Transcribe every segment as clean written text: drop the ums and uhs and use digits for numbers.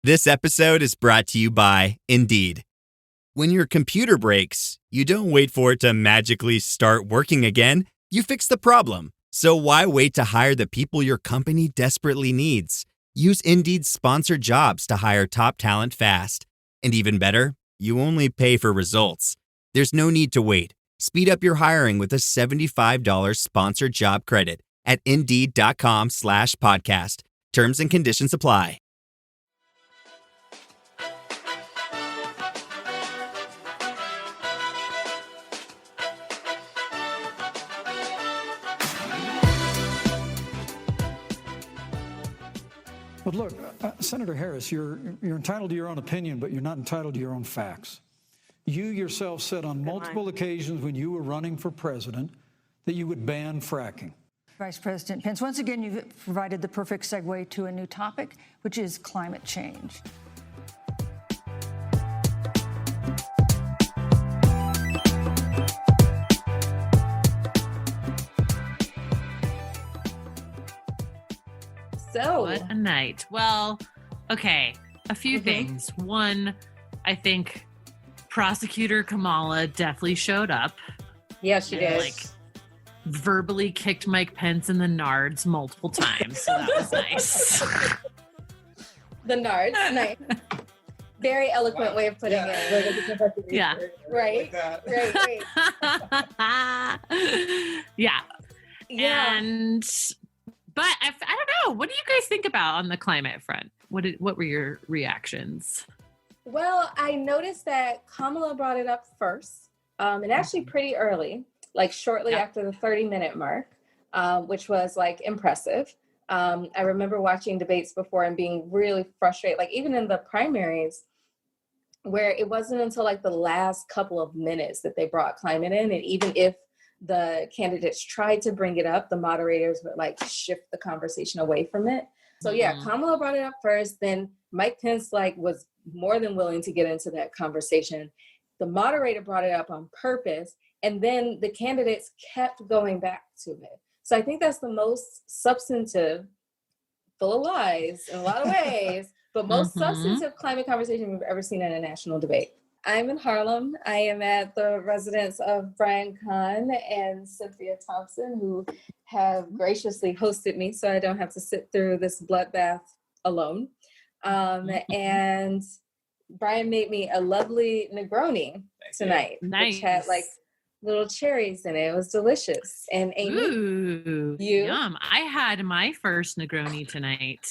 This episode is brought to you by Indeed. When your computer breaks, you don't wait for it to magically start working again. You fix the problem. So why wait to hire the people your company desperately needs? Use Indeed's sponsored jobs to hire top talent fast. And even better, you only pay for results. There's no need to wait. Speed up your hiring with a $75 sponsored job credit at Indeed.com/podcast. Terms and conditions apply. But look, Senator Harris, you're entitled to your own opinion, but you're not entitled to your own facts. You yourself said on multiple occasions when you were running for president that you would ban fracking. Vice President Pence, once again, you've provided the perfect segue to a new topic, which is climate change. So what a night. Well, okay, a few things. One, I think prosecutor Kamala definitely showed up. Yeah, she did. Like verbally kicked Mike Pence in the nards multiple times. So that was nice. The nards, nice. Very eloquent way of putting it. Yeah. Right. Right. Yeah. Yeah. And but I don't know. What do you guys think about on the climate front? What were your reactions? Well, I noticed that Kamala brought it up first, and actually pretty early, like shortly after the 30-minute mark, which was like impressive. I remember watching debates before and being really frustrated, like even in the primaries, where it wasn't until like the last couple of minutes that they brought climate in. And even if the candidates tried to bring it up, the moderators would like shift the conversation away from it. So yeah, Kamala brought it up first, then Mike Pence like was more than willing to get into that conversation. The moderator brought it up on purpose, and then the candidates kept going back to it. So I think that's the most substantive, full of lies in a lot of ways, but most substantive climate conversation we've ever seen in a national debate. I'm in Harlem. I am at the residence of Brian Kahn and Cynthia Thompson, who have graciously hosted me so I don't have to sit through this bloodbath alone. And Brian made me a lovely Negroni tonight, which had like little cherries in it. It was delicious. And Amy, Ooh, yum. I had my first Negroni tonight.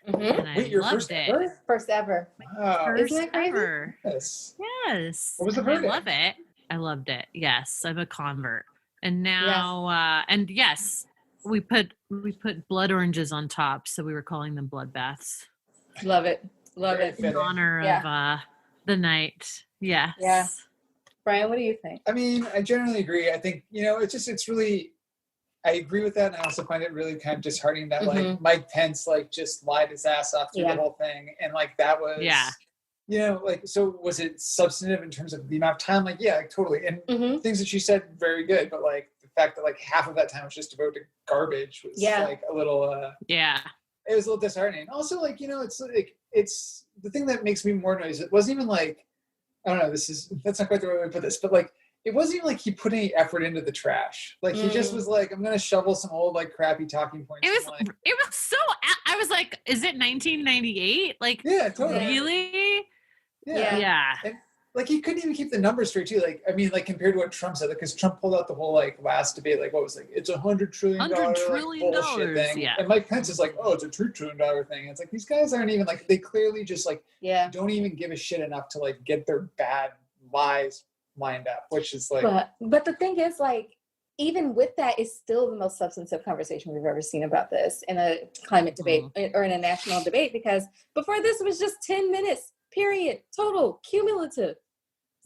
And I loved it. First ever. Wow. First Isn't that crazy? ever. Yes. Yes. What was the I verdict? love it. I loved it. Yes, I'm a convert. And now, and yes, we put blood oranges on top, so we were calling them bloodbaths. Love it. Love Very it. fitting. In honor of the night. Yes. Yeah. Brian, what do you think? I mean, I generally agree. I think, it's really, I agree with that. And I also find it really kind of disheartening that like Mike Pence, like just lied his ass off through the whole thing. And like, that was, so was it substantive in terms of the amount of time? Like, yeah, totally. And things that she said, very good. But like the fact that like half of that time was just devoted to garbage was like a little, it was a little disheartening. Also like, it's the thing that makes me more noise. It wasn't even like, I don't know, that's not quite the right way to put this, but like, it wasn't even like he put any effort into the trash. Like he just was like, I'm going to shovel some old, like crappy talking points. It was so, I was like, is it 1998? Like, yeah, totally. Really? Yeah. And, like he couldn't even keep the numbers straight too. Like, I mean, like compared to what Trump said, because Trump pulled out the whole like last debate, like what was like, it's $100 trillion bullshit thing. Yeah. And Mike Pence is like, oh, it's a $2 trillion thing. And it's like, these guys aren't even like, they clearly just like, don't even give a shit enough to like get their bad lies lined up, which is like. But the thing is like, even with that, it's still the most substantive conversation we've ever seen about this in a climate debate or in a national debate, because before this was just 10 minutes. Period. Total. Cumulative.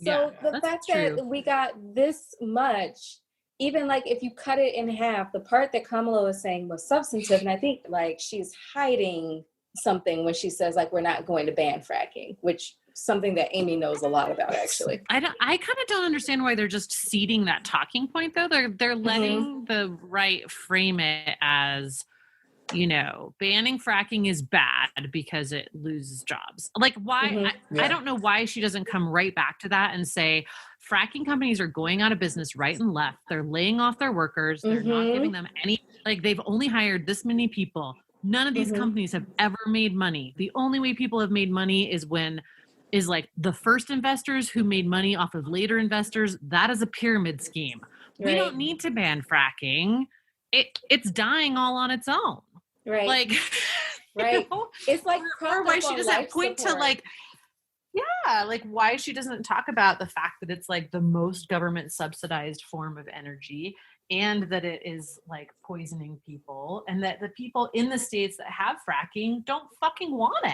So the fact that we got this much, even like if you cut it in half, the part that Kamala was saying was substantive. And I think like she's hiding something when she says like, we're not going to ban fracking, which something that Amy knows a lot about actually. I kind of don't understand why they're just seeding that talking point though. They're letting the right frame it as banning fracking is bad because it loses jobs. Like, why? I don't know why she doesn't come right back to that and say, fracking companies are going out of business right and left. They're laying off their workers. They're not giving them any, like, they've only hired this many people. None of these companies have ever made money. The only way people have made money is like the first investors who made money off of later investors. That is a pyramid scheme. Right. We don't need to ban fracking. It's dying all on its own. Right. Like, right. It's like, or why she doesn't point to like, like why she doesn't talk about the fact that it's like the most government subsidized form of energy, and that it is like poisoning people, and that the people in the states that have fracking don't fucking want it.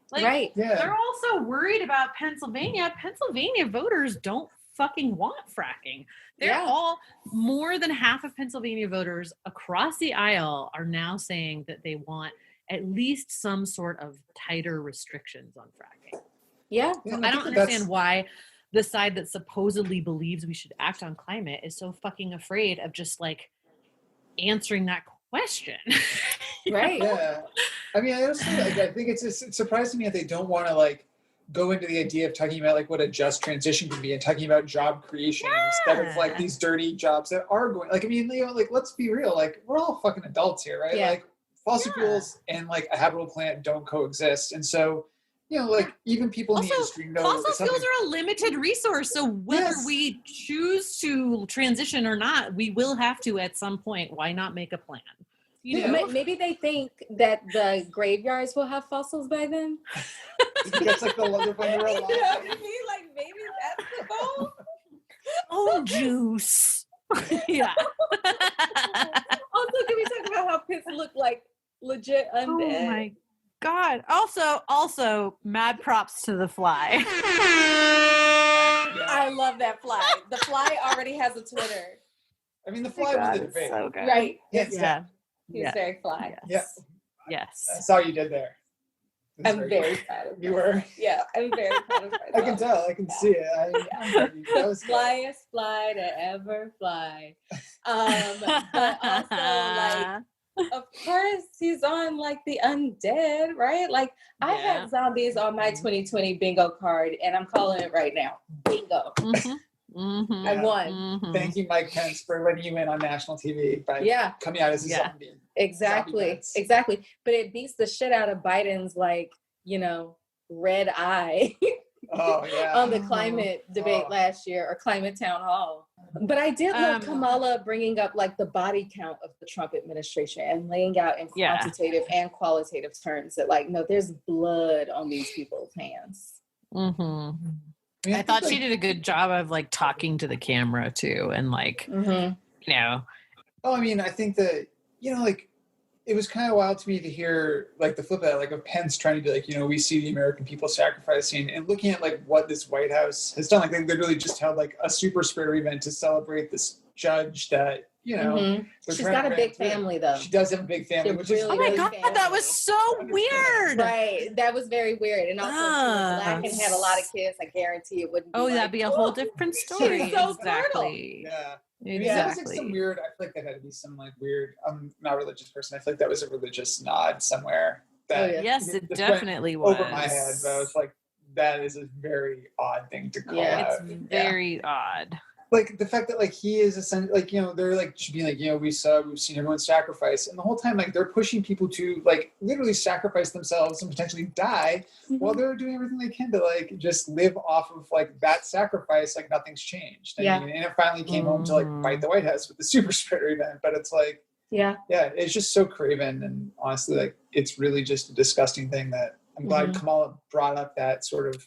Like, right. They're also worried about Pennsylvania. Pennsylvania voters don't fucking want fracking. They're all, more than half of Pennsylvania voters across the aisle are now saying that they want at least some sort of tighter restrictions on fracking. Yeah. So I don't understand why the side that supposedly believes we should act on climate is so fucking afraid of just like answering that question. Right. Yeah. I mean, I think it's surprising to me that they don't want to like go into the idea of talking about like what a just transition can be and talking about job creation instead of like these dirty jobs that are going, like, I mean, like, let's be real. Like, we're all fucking adults here, right? Like, fossil fuels and like a habitable planet don't coexist. And so, like even people in the industry know fossil fuels are a limited resource. So whether we choose to transition or not, we will have to at some point. Why not make a plan? Maybe they think that the graveyards will have fossils by then. That's like the leather when they're alive. Like maybe that's the goal. Oh, juice. Yeah. Also, can we talk about how pits look like legit undead? Oh my God. Also, mad props to the fly. I love that fly. The fly already has a Twitter. I mean, the fly was the debate. So good. Right. Yeah. He's very fly. Yes. Yes. I saw you did there. I'm very proud of you. Were? Yeah, I'm very proud of myself. I can tell. I can see it. The flyest fly to ever fly. But also, like, of course, he's on, like, the undead, right? Like, I had zombies on my 2020 bingo card, and I'm calling it right now. Bingo. I won. Thank you, Mike Pence, for letting you in on national TV by coming out as a zombie. Exactly. But it beats the shit out of Biden's, like, red eye on the climate debate last year, or climate town hall. But I did love Kamala bringing up like the body count of the Trump administration and laying out in quantitative and qualitative terms that like, no, there's blood on these people's hands. I thought she did a good job of like talking to the camera too, and like, Oh, I mean, I think that, like, it was kind of wild to me to hear like the flip of that, like of Pence trying to be like, we see the American people sacrificing, and looking at like what this White House has done. Like they literally just held like a super spreader event to celebrate this judge that, she's got a big family though. She does have a big family, which is oh my God, that was so weird. Right. That was very weird. And also she was black and had a lot of kids. I guarantee it wouldn't be that'd be a whole different story. So exactly. Yeah. Exactly. Yeah, was like some weird. I feel like that had to be some like weird. I'm not a religious person. I feel like that was a religious nod somewhere. That yes, it definitely was over my head. But I was like, that is a very odd thing to call out. It's very odd. Like the fact that like he is essentially like they're like should be like we've seen everyone sacrifice, and the whole time like they're pushing people to like literally sacrifice themselves and potentially die while they're doing everything they can to like just live off of like that sacrifice like nothing's changed. I mean, and it finally came home to like fight the White House with the super spreader event, but it's like it's just so craven, and honestly like it's really just a disgusting thing that I'm glad Kamala brought up that sort of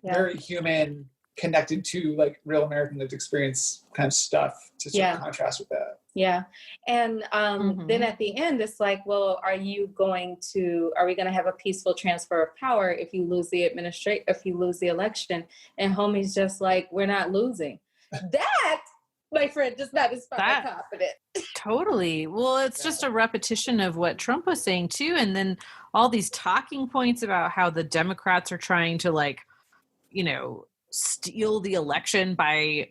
very human, connected to like real American lived experience kind of stuff to sort of contrast with that. Yeah. And then at the end, it's like, well, are we going to have a peaceful transfer of power if you lose the election? And homie's just like, we're not losing. That, my friend, does not inspire confidence. Totally. Well, it's just a repetition of what Trump was saying too. And then all these talking points about how the Democrats are trying to like, steal the election by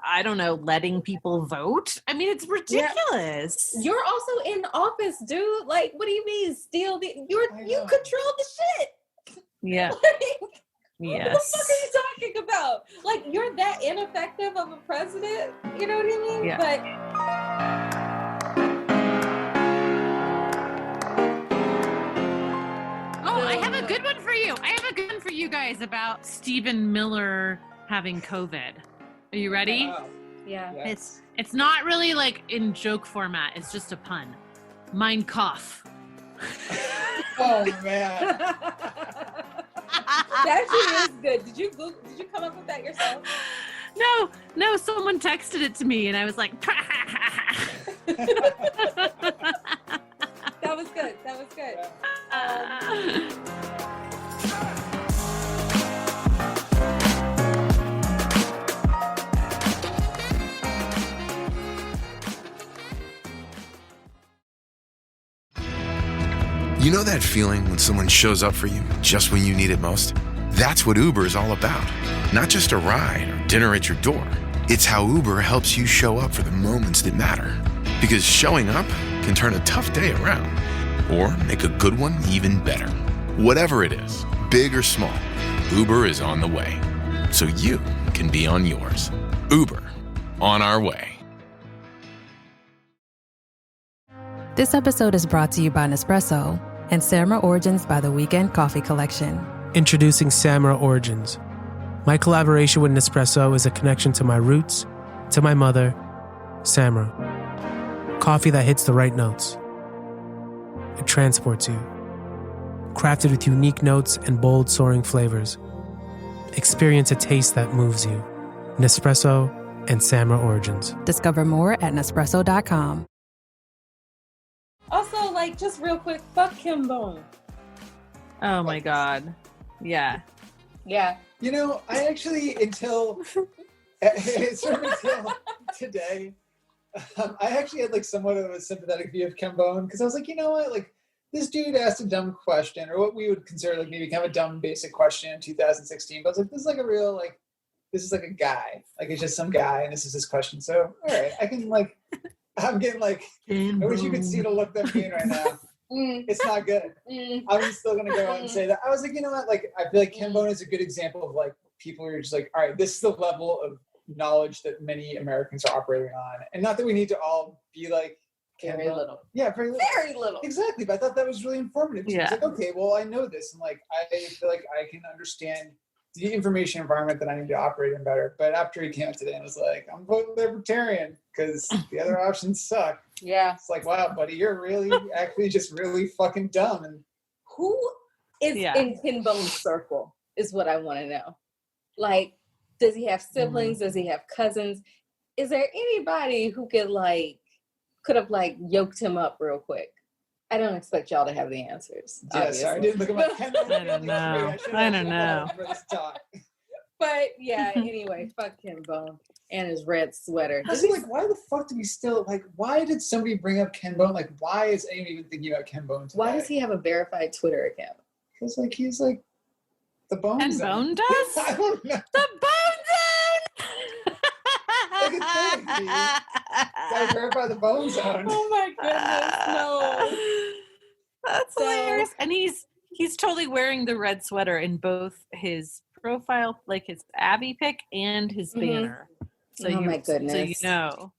I don't know, letting people vote. I mean, it's ridiculous. Yeah. You're also in office, dude. Like, what do you mean steal you control the shit. Yeah. Yes. What the fuck are you talking about? Like, you're that ineffective of a president. You know what I mean? Yeah. But I have a good one for you. I have a good one for you guys about Stephen Miller having COVID. Are you ready? Wow. Yeah. Yes. It's not really like in joke format. It's just a pun. Mein Kampf. Oh man. That shit is good. Did you come up with that yourself? No, someone texted it to me and I was like, That was good. You know that feeling when someone shows up for you just when you need it most? That's what Uber is all about. Not just a ride or dinner at your door. It's how Uber helps you show up for the moments that matter. Because showing up can turn a tough day around or make a good one even better. Whatever it is, big or small, Uber is on the way. So you can be on yours. Uber, on our way. This episode is brought to you by Nespresso and Samra Origins by the Weekend Coffee Collection. Introducing Samra Origins. My collaboration with Nespresso is a connection to my roots, to my mother, Samra. Coffee that hits the right notes. It transports you. Crafted with unique notes and bold soaring flavors. Experience a taste that moves you. Nespresso and Samra Origins. Discover more at Nespresso.com. Also, like, just real quick, fuck Kim Bone. oh my God. Yeah. Yeah. You know, I actually, until today, I actually had like somewhat of a sympathetic view of Kim Bone because I was like, you know what, like this dude asked a dumb question, or what we would consider like maybe kind of a dumb basic question in 2016. But I was like, this is like a real like, this is like a guy, like it's just some guy, and this is his question. So all right, I can like, I'm getting like, I wish you could see the look that I'm getting right now. It's not good. I'm still gonna go out and say that. I was like, you know what? Like, I feel like Kim Bone is a good example of like people who are just like, all right, this is the level of knowledge that many Americans are operating on, and not that we need to all be like very little. Yeah, very little. Very little. Exactly. But I thought that was really informative. Yeah. It's like, okay, well, I know this, and like I feel like I can understand the information environment that I need to operate in better. But after he came out today and was like, I'm voting libertarian because the other options suck. Yeah. It's like, wow, buddy, you're really actually just really fucking dumb. And who is in Kim Bone's circle is what I want to know. Like, does he have siblings? Does he have cousins? Is there anybody who could have yoked him up real quick? I don't expect y'all to have the answers. Yeah, sorry, I didn't look at my calendar. I don't know. I don't know. But yeah, anyway, fuck Kim Bone and his red sweater. I was like, why the fuck do we still like? Why did somebody bring up Ken Bone? Like, why is anyone even thinking about Ken Bone today? Why does he have a verified Twitter account? Because like he's like the Bone Ken Zone. Bone does? I don't know. The Bone Zone! Like a thing, dude. Gotta verify the Bone Zone. Oh my goodness, no. That's hilarious. And he's totally wearing the red sweater in both his profile, like his Abby pic and his banner. So my goodness. So you know.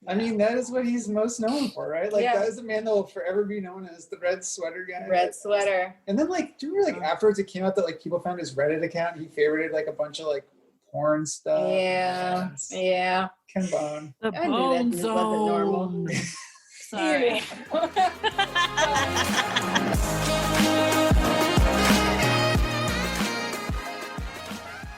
I mean, that is what he's most known for, right? Like that is the man that will forever be known as the red sweater guy. Red sweater. And then like, do you remember like afterwards it came out that like people found his Reddit account and he favorited like a bunch of like porn stuff. Yeah. Yeah. Ken Bone. The I Bone knew that Zone. wasn't normal. Sorry.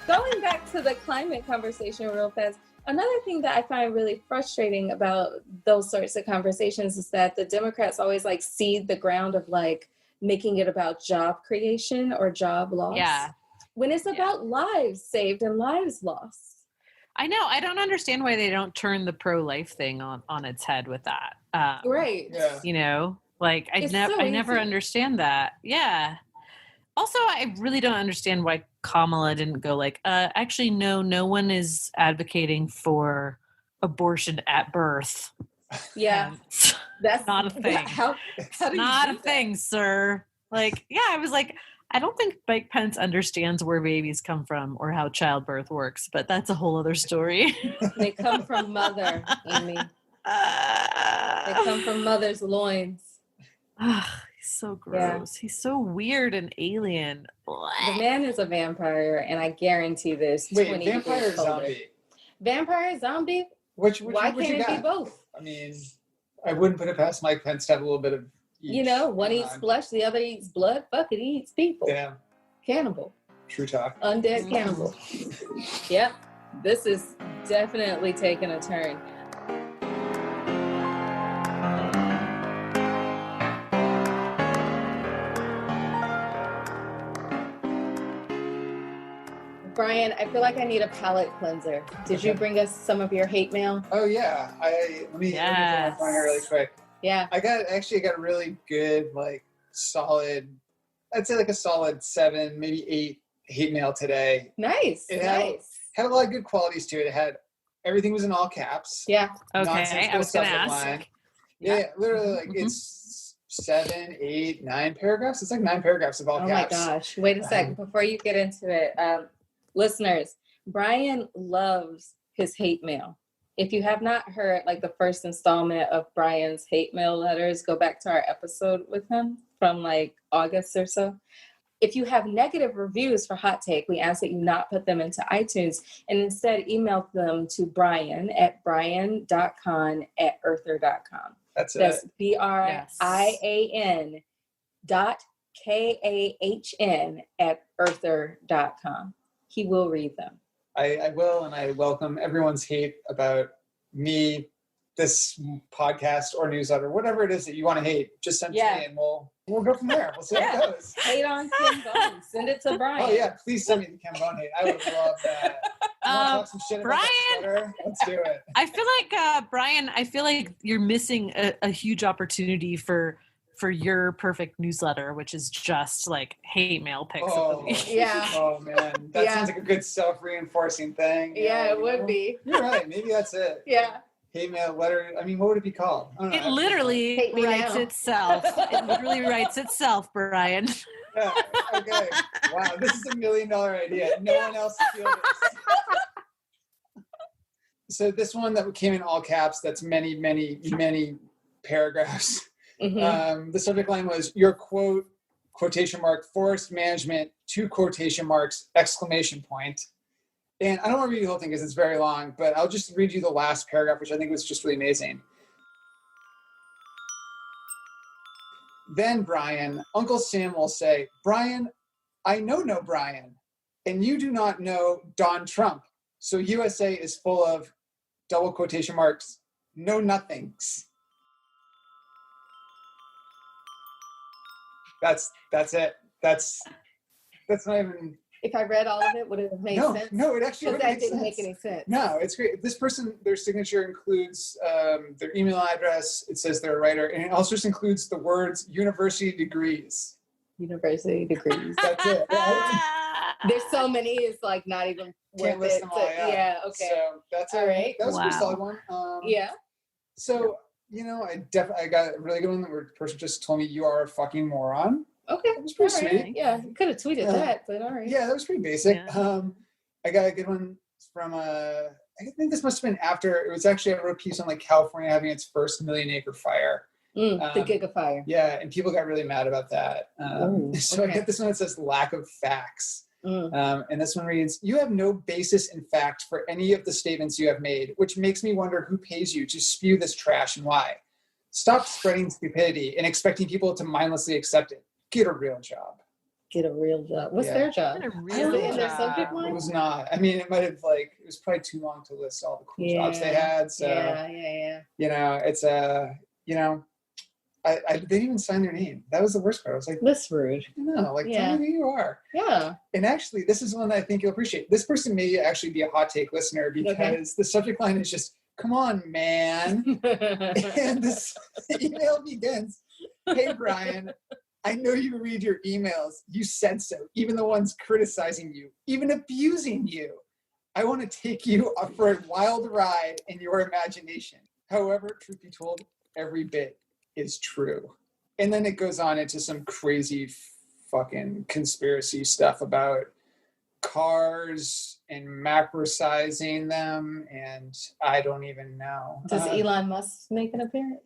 Going back to the climate conversation real fast, another thing that I find really frustrating about those sorts of conversations is that the Democrats always like seed the ground of like making it about job creation or job loss. Yeah. When it's about lives saved and lives lost. I know. I don't understand why they don't turn the pro-life thing on its head with that. Right. Yeah. You know, like I never understand that. Yeah. Also, I really don't understand why Kamala didn't go like, actually, no one is advocating for abortion at birth. Yeah. That's not a thing. How do not you a thing, sir. Like, yeah, I was like, I don't think Mike Pence understands where babies come from or how childbirth works, but that's a whole other story. They come from mother, Amy. They come from mother's loins. He's so gross. Yeah. He's so weird and alien. The man is a vampire, and I guarantee this. Wait, vampire or zombie? Vampire, zombie? Why can't it be both? I mean, I wouldn't put it past Mike Pence to have a little bit of each. One eats flesh, the other eats blood. Fuck it, he eats people. Yeah. Cannibal. True talk. Undead cannibal. Yep. This is definitely taking a turn. Brian, I feel like I need a palate cleanser. Did you bring us some of your hate mail? Oh yeah. Let me pull my phone here really quick. Yeah. I got a really good, like, solid, I'd say like a solid 7, maybe 8 hate mail today. Nice. Had a lot of good qualities to it. Everything was in all caps. Yeah. Okay. I was going to ask. Yeah, literally, like, it's 7, 8, 9 paragraphs. It's like 9 paragraphs of all caps. Oh my gosh. Wait a second. Before you get into it, listeners, Brian loves his hate mail. If you have not heard like the first installment of Brian's hate mail letters, go back to our episode with him from like August or so. If you have negative reviews for Hot Take, we ask that you not put them into iTunes and instead email them to Brian at brian.kahn@earther.com. That's BRIAN.KAHN@earther.com. He will read them. I will, and I welcome everyone's hate about me, this podcast or newsletter, whatever it is that you want to hate. Just send it to me, and we'll go from there. We'll see how it goes. Hate on Kim Bone. Send it to Brian. Oh yeah, please send me the Kim Bone hate. I would love that. Talk some shit about Brian, let's do it. I feel like Brian, you're missing a huge opportunity for your perfect newsletter, which is just like hate mail pics of the week. Yeah. Oh man, that sounds like a good self-reinforcing thing. Yeah, it would be. You're right. Maybe that's it. Yeah. Hate mail letter. I mean, what would it be called? It literally writes itself. It literally writes itself, Brian. Yeah. Okay. Wow, this is $1 million idea. No one else feels this. So this one that came in all caps. That's many, many, many paragraphs. Mm-hmm. The subject line was your quote, quotation mark, forest management, 2 quotation marks, exclamation point. And I don't want to read the whole thing because it's very long, but I'll just read you the last paragraph, which I think was just really amazing. Then Brian, Uncle Sam will say, Brian, I know no Brian, and you do not know Don Trump. So USA is full of double quotation marks, no nothings. That's it. That's not even. If I read all of it, would it have made sense? No, it actually wouldn't make sense. That didn't make any sense. No, it's great. This person, their signature includes their email address. It says they're a writer, and it also just includes the words university degrees. University degrees. That's it. Right? There's so many. It's like not even Can't worth list it. them all. Yeah. Okay. So that's all right. That was a pretty solid one. Yeah. So I got a really good one where the person just told me you are a fucking moron. Okay. It was pretty sweet. Yeah, you could have tweeted that, but all right. Yeah, that was pretty basic. Yeah. I got a good one from I think this must have been after, it was actually a piece on like California having its first 1 million acre fire. The gigafire. Yeah, and people got really mad about that. So I get this one that says lack of facts. And this one reads, you have no basis in fact for any of the statements you have made, which makes me wonder who pays you to spew this trash and why. Stop spreading stupidity and expecting people to mindlessly accept it. Get a real job. Get a real job. What's their job? Get a real job. In their subject line? It was not. I mean, it might have it was probably too long to list all the cool jobs they had. So yeah. It's they didn't even sign their name. That was the worst part. I was like, that's rude. Tell me who you are. Yeah. And actually, this is one that I think you'll appreciate. This person may actually be a Hot Take listener because the subject line is just, come on, man. And this email begins, hey, Brian, I know you read your emails. You said so. Even the ones criticizing you, even abusing you. I want to take you for a wild ride in your imagination. However, truth be told, every bit is true. And then it goes on into some crazy fucking conspiracy stuff about cars and macro-sizing them, and I don't even know. Does Elon Musk make an appearance?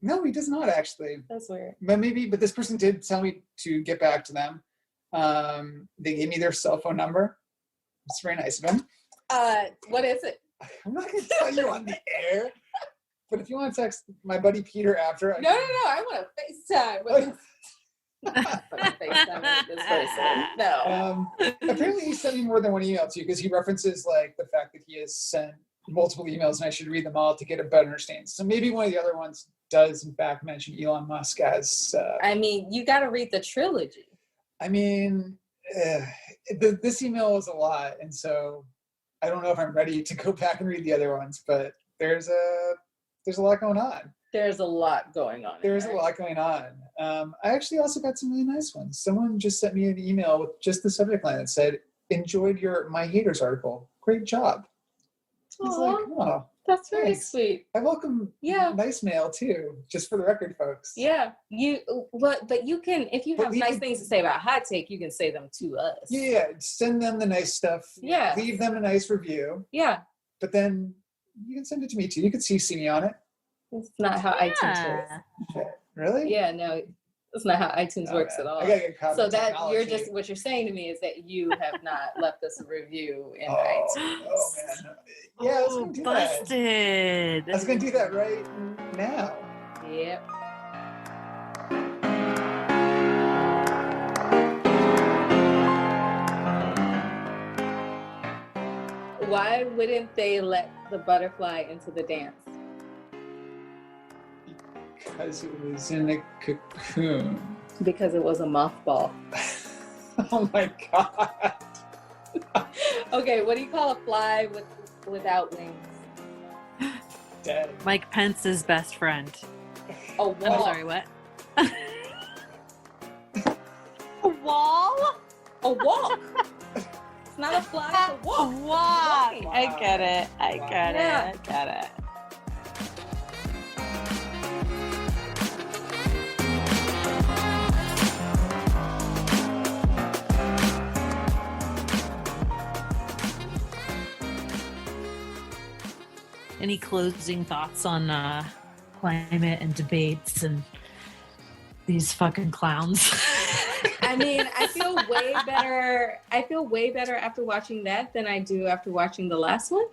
No, he does not actually. That's weird. But this person did tell me to get back to them. They gave me their cell phone number. It's very nice of him. What is it? I'm not going to tell you on the air, but if you want to text my buddy Peter after. No, I want to FaceTime with this person. No. Apparently he sent me more than one email to you because he references like the fact that he has sent multiple emails and I should read them all to get a better understanding. So maybe one of the other ones does in fact mention Elon Musk as... you got to read the trilogy. This email is a lot, and so I don't know if I'm ready to go back and read the other ones, but there's a lot going on. There's a lot going on. There's a lot going on. I actually also got some really nice ones. Someone just sent me an email with just the subject line that said, "Enjoyed your My Haters article. Great job." It's like, oh, that's very sweet. I welcome nice mail too, just for the record, folks. Yeah, but you can, if you have nice things to say about Hot Take, you can say them to us. Yeah, send them the nice stuff. Yeah, leave them a nice review. Yeah, but then you can send it to me too. You can CC me on it. It's not how iTunes works. Okay. Really? Yeah, no, it's not how iTunes works at all. I gotta get copy so that technology. you're just what you're saying to me is that you have not left us a review in iTunes. Oh man. Yeah, I was gonna do busted. That. I was gonna do that right now. Yep. Why wouldn't they let the butterfly into the dance? Because it was in a cocoon. Because it was a mothball. Oh my God. Okay, what do you call a fly without wings? Dead. Mike Pence's best friend. A wall. I'm sorry, what? A wall? A walk. It's not a fly, it's a walk. A walk. I get it. I get it. Any closing thoughts on climate and debates and these fucking clowns? I feel way better after watching that than I do after watching the last one.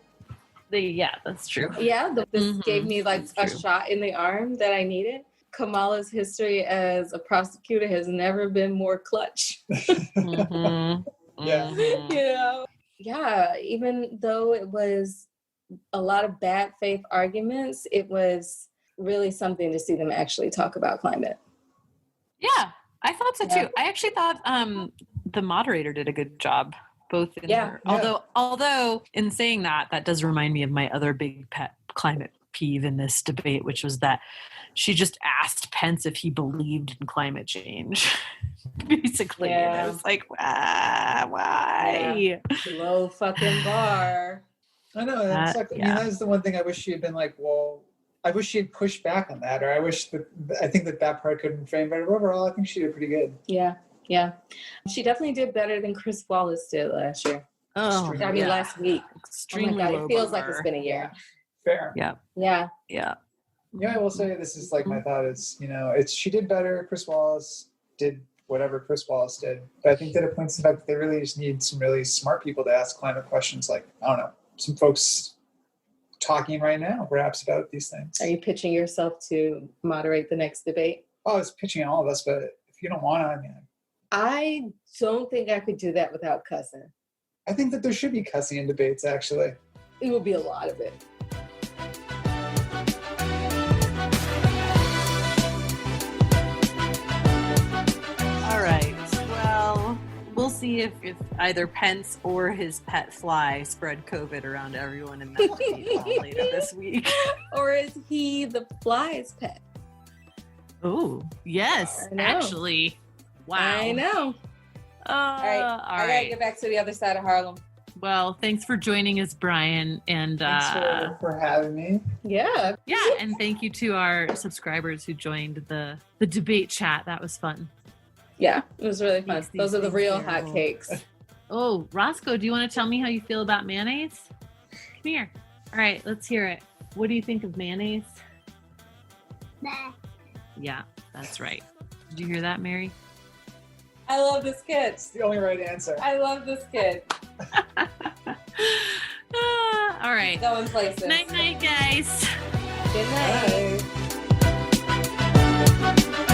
Yeah, that's true. Yeah, this gave me like a shot in the arm that I needed. Kamala's history as a prosecutor has never been more clutch. Yeah. Yeah, even though it was a lot of bad faith arguments, it was really something to see them actually talk about climate. Yeah, I thought so too. I actually thought the moderator did a good job, both in her. Although in saying that does remind me of my other big pet climate peeve in this debate, which was that she just asked Pence if he believed in climate change. Basically, and I was like, why? Yeah. Low fucking bar. I know. That's the one thing I wish she had been like, well, I wish she had pushed back on that, or I think that part could have been framed better. But overall, I think she did pretty good. Yeah. She definitely did better than Chris Wallace did last year. Last week. Extremely oh my God, low it feels bar. like it's been a year. Fair. Yeah. I will say this is like my thought is, she did better. Chris Wallace did whatever Chris Wallace did. But I think that it points to the fact that they really just need some really smart people to ask climate questions. Like, I don't know, some folks talking right now, perhaps, about these things. Are you pitching yourself to moderate the next debate? Oh, it's pitching all of us, but if you don't want to, I don't think I could do that without cussing. I think that there should be cussing in debates, actually. It would be a lot of it. All right. Well, we'll see if either Pence or his pet fly spread COVID around everyone in that debate later this week. Or is he the fly's pet? Oh, yes, actually. Wow. I know. All right. I gotta get back to the other side of Harlem. Well, thanks for joining us, Brian. And thanks for having me. Yeah. Yeah. And thank you to our subscribers who joined the debate chat. That was fun. Yeah, it was really fun. Those are the real hot cakes. Oh, Roscoe, do you want to tell me how you feel about mayonnaise? Come here. All right, let's hear it. What do you think of mayonnaise? Nah. Yeah, that's right. Did you hear that, Mary? I love this kid. It's the only right answer. I love this kid. All right. Going places. Night, night, guys. Good night. Bye.